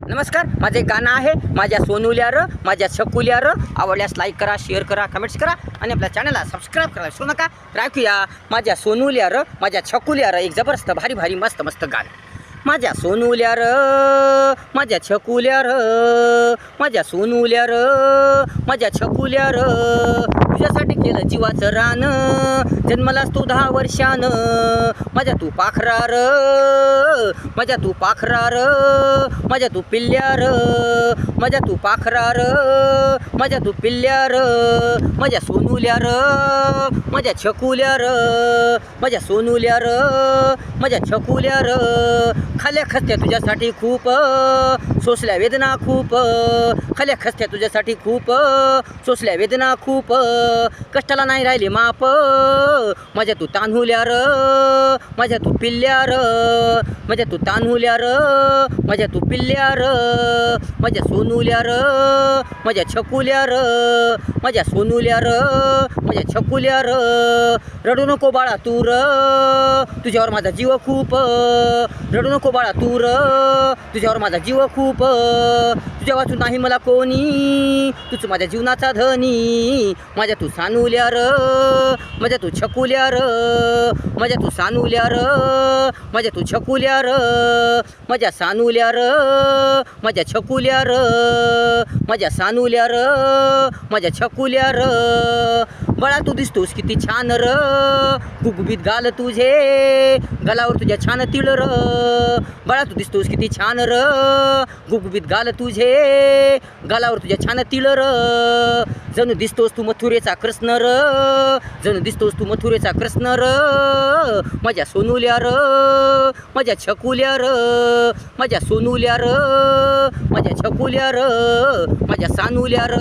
नमस्कार, माझे गाणं आहे माझ्या सोनुल्या र, माझ्या छकुल्या र. आवडल्यास लाईक करा, शेअर करा, कमेंट्स करा आणि आपल्या चॅनलला सबस्क्राईब करा विसरू नका. तर ऐकूया माझ्या सोनुल्या र, माझ्या छकुल्या र एक जबरदस्त भारी भारी मस्त मस्त गाणं. माझ्या सोनुल्या र, माझ्या छकुल्या र, माझ्या सोनुल्या र, माझ्या छकुल्या र. तुझ्यासाठी केलं जीवाचं रान, जन्मलास तू 10 वर्षानं. माझ्या तू पाखरा र, माझ्या तू पाखरा र, माझ्या तू पिल्ल्या र, माझ्या तू पाखरा र, माझ्या तू पिल्ल्या र. माझ्या सोनुल्या र, माझ्या छकुल्या र, माझ्या सोनुल्या र, माझ्या छकुल्या र. खाल्या खस्त्या तुझ्यासाठी खूप, सोसल्या वेदना खूप. खाल्या खस्त्या तुझ्यासाठी खूप, सोसल्या वेदना खूप. कष्टाला नाही राहिले माप, माझ्या तू तान्हुल्या र, माझ्या तू पिल्ल्या र, माझ्या तू तान्हुल्या र, माझ्या तू पिल्ल्या र. माझ्या सोनुल्या र, माझ्या छकुल्या र, माझ्या सोनुल्या र, माझ्या छकुल्या र. रडू नको बाळा तू र, तुझ्यावर माझा जीव खूप. रडू नको बाळा तू र, तुझ्यावर माझा जीव खूप. तुझ्या वाचून नाही मला कोणी, तूच माझ्या जीवनाचा धनी. माझ्या तू सानुल्या र, माझ्या तू छकुल्या र, माझ्या तू सानुल्या र, माझ्या तू छकुल्या र. माझ्या सानुल्या र, माझ्या छकुल्या र, माझ्या सानुल्या र, माझ्या छकुल्या र. बाळा तू दिसतोस किती छान र, गुबगुबीत गाल तुझे, गलावर तुझ्या छान तिळ र. बाळा तू दिसतोस किती छान र, गुबगुबीत गाल तुझे, गालावर तुझ्या छान तिळ र. जणू दिसतोस तू मथुरेचा कृष्ण र, जणू दिसतोस तू मथुरेचा कृष्ण र. माझ्या सोनुल्या र, माझ्या छकुल्या र, माझ्या सोनुल्या र, माझ्या छकुल्या र, माझ्या सानुल्या र,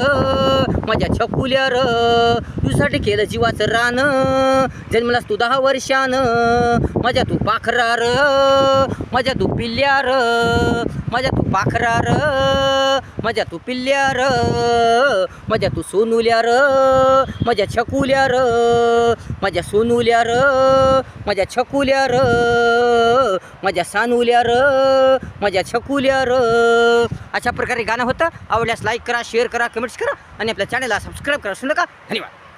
माझ्या छकुल्या र. तुझ्यासाठी केलं जीवाचं रान, जन्मलास तू 10 वर्षानं. माझ्या तू पाखरा र, माझ्या तू पिल्ल्या र, माझ्या तू पाखरा र, माझ्या तू पिल्ल्या र. माझ्या तू सोनुल्या र, माझ्या छकुल्या र, माझ्या सोनुल्या र, माझ्या छकुल्या र, माझ्या सानुल्या र, माझ्या छकुल्या र. अशा प्रकारे गाणं होतं. आवडल्यास लाईक करा, शेअर करा, कमेंट्स करा आणि आपल्या चॅनलला सबस्क्राईब करा विसरू नका. धन्यवाद.